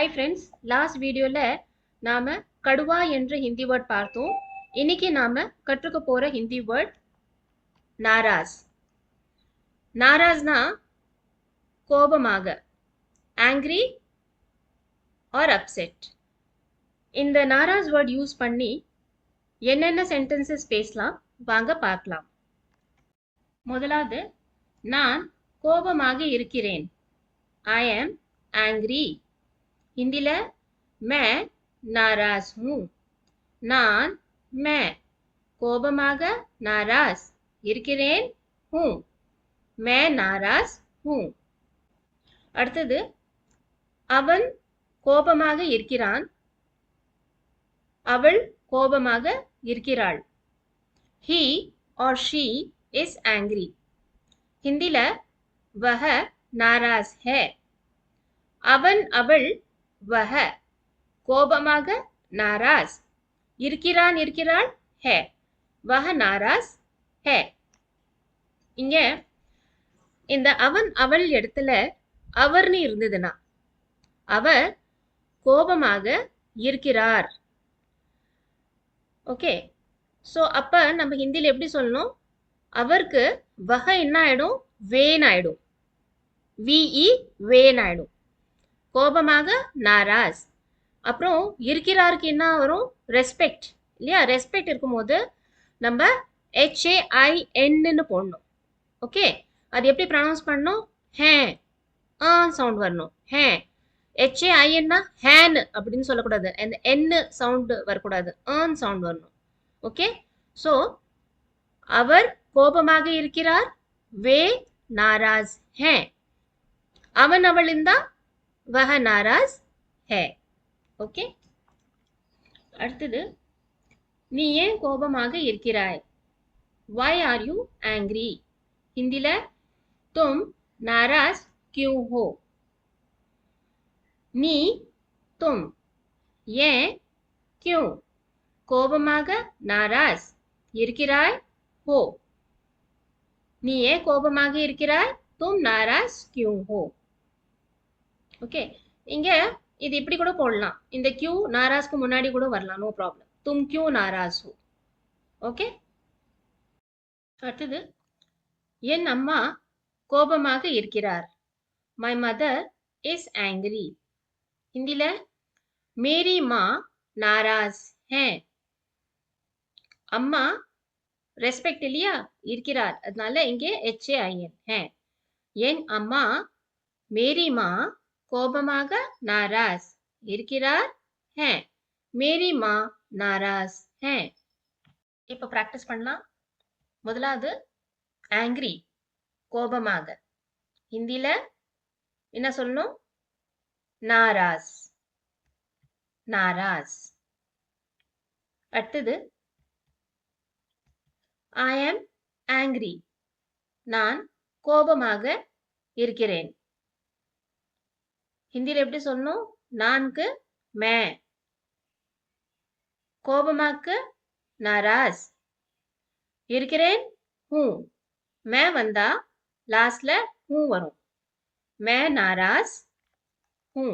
Hi friends, last video நாம கடுவா என்ற Hindi word பார்த்தோம். இன்னைக்கு நாம கற்றுக்க போற ஹிந்தி வேர்ட் நாராஸ். நாராஸ்னா கோபமாக, angry or upset. இந்த நாராஸ் வேர்ட் யூஸ் பண்ணி என்னென்ன சென்டென்சஸ் பேசலாம் வாங்க பார்க்கலாம். முதலாவது, நான் கோபமாக இருக்கிறேன். I am angry. हिंदीला मैं नाराज हूँ. நான் मैं கோபமாக नाराज இருக்கிறேன் हूँ. मैं नाराज हूँ. அடுத்தது, அவன் கோபமாக இருக்கிறான். அவள் கோபமாக இருக்கிறாள். He or she is angry. हिंदीला वह नाराज है. அவன் அவள் वह கோபமாக नाराज இருக்கிறான் இருக்கிறாள் है. वह नाराज है. இங்க இந்த அவன் அவள் இடத்துல அவர்னு இருந்ததுன்னா அவர் கோபமாக இருக்கிறார். ஓகே, சோ அப்ப நம்ம ஹிந்தில எப்படி சொல்லணும்? அவருக்கு வஹ என்ன ஆயிடும்? வேன் ஆயிடும். விஇ வேன் ஆயிடும். கோபமாக நாராஸ். அப்புறம் இருக்கிறாருக்கு என்ன வரும்? ரெஸ்பெக்ட் இல்லையா? ரெஸ்பெக்ட் இருக்கும்போது நம்ம HAINன்னு போடணும். ஓகே, அது எப்படி ப்ரொனவுன்ஸ் பண்ணணும்? ஹே சவுண்ட் வரணும். ஹே HAINனா ஹேன் அப்படின்னு சொல்லக்கூடாது. அந்த என் சவுண்ட் வரக்கூடாது. சவுண்ட் வரணும். ஓகே, ஸோ அவர் கோபமாக இருக்கிறார். வே நாராஸ் ஹே. அவன் அவள் இருந்தா वह नाराज है. ஓகே, அடுத்தது, நீ ஏன் கோபமாக இருக்கிறாய்? Why are you angry? हिंदीல तुम नाराज क्यों हो? நீ तुम ஏன் क्यों கோபமாக नाराज இருக்கிறாய் हो. நீ ஏன் கோபமாக இருக்கிறாய்? तुम नाराज क्यों हो. ஓகே, இங்க இது இப்படி கூட போடலாம். இந்த கியூ நாராஸ்க்கு முன்னாடி கூட வரலாம். No problem. தும் கியூ நாராஸ் ஹோ. ஓகே, அடுத்தது, என் அம்மா கோபமாக இருக்கிறார். My mother is angry. ஹிந்தில மேரி மா நாராஸ் ஹே. அம்மா ரெஸ்பெக்ட் இல்லையா? இருக்கிறார், அதனால இங்கே HAIN ஹே. என் அம்மா மேரி மா கோபமாக नाराज இருக்கிறார் है. मेरी माँ नाराज है. இப்போ பிராக்டிஸ் பண்ணலாம். முதலாவது, angry கோபமாக. ஹிந்தில என்ன சொல்லணும்? நாராஸ் நாராஸ். அடுத்தது, I am angry. நான் கோபமாக இருக்கிறேன். ஹிந்தில எப்படி சொல்லணும்? நான்கு மே, கோபமாக்கு நாராஸ், இருக்கிறேன் ஹூ. மே வந்தா லாஸ்ட்ல ஹூ வரும். மே நாராஸ் ஹூ.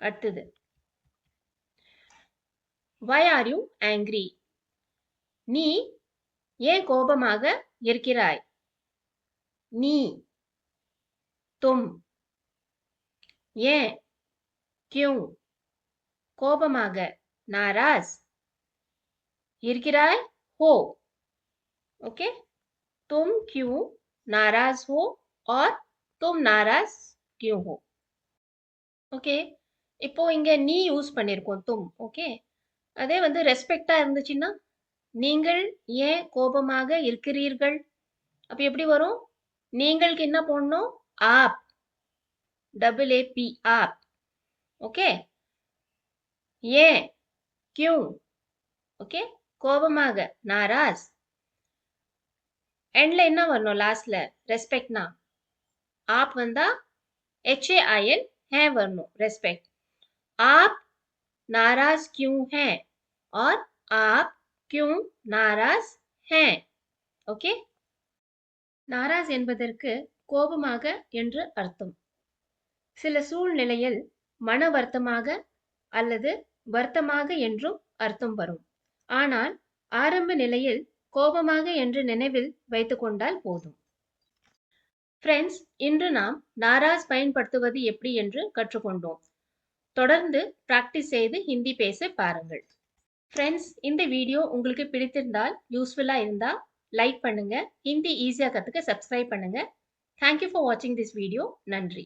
அடுத்தது, why are you angry? நீ ஏன் கோபமாக இருக்கிறாய்? நீ தும் ஏன் क्यों கோபமாக नाराज இருக்கிறாய் हो. ओके, तुम क्यों नाराज हो और तुम नाराज क्यों हो. ஓகே, இப்போ இங்க நீ யூஸ் பண்ணிருக்கோம் तुम. ஓகே, அதே வந்து ரெஸ்பெக்டா இருந்துச்சுன்னா நீங்கள் ஏன் கோபமாக இருக்கிறீர்கள். அப்ப எப்படி வரும்? நீங்களுக்கு என்ன போடணும்? ஆப், AAP आप. ओके, ஏன் क्यों. ஓகே, கோபமாக नाराज. எண்ட்ல என்ன வரணும்? லாஸ்ட்ல ரெஸ்பெக்ட்னா आप வந்தா HAIN है வரணும். ரெஸ்பெக்ட். आप नाराज क्यों हैं और आप क्यों नाराज हैं. ஓகே, நாராஸ் என்பதற்கு கோபமாக என்று அர்த்தம். சில சூழ்நிலையில் மன வருத்தமாக அல்லது வருத்தமாக என்றும் அர்த்தம் வரும். ஆனால் ஆரம்ப நிலையில் கோபமாக என்று நினைவில் வைத்துக் கொண்டால் போதும். ஃப்ரெண்ட்ஸ், இன்று நாம் நாராஸ் பயன்படுத்துவது எப்படி என்று கற்றுக்கொண்டோம். தொடர்ந்து பிராக்டிஸ் செய்து ஹிந்தி பேச பாருங்கள். ஃப்ரெண்ட்ஸ், இந்த வீடியோ உங்களுக்கு பிடித்திருந்தால், யூஸ்ஃபுல்லா இருந்தா லைக் பண்ணுங்க. ஹிந்தி ஈஸியா கத்துக்க சப்ஸ்கிரைப் பண்ணுங்க. தேங்க்யூ ஃபார் வாட்சிங் திஸ் வீடியோ. நன்றி.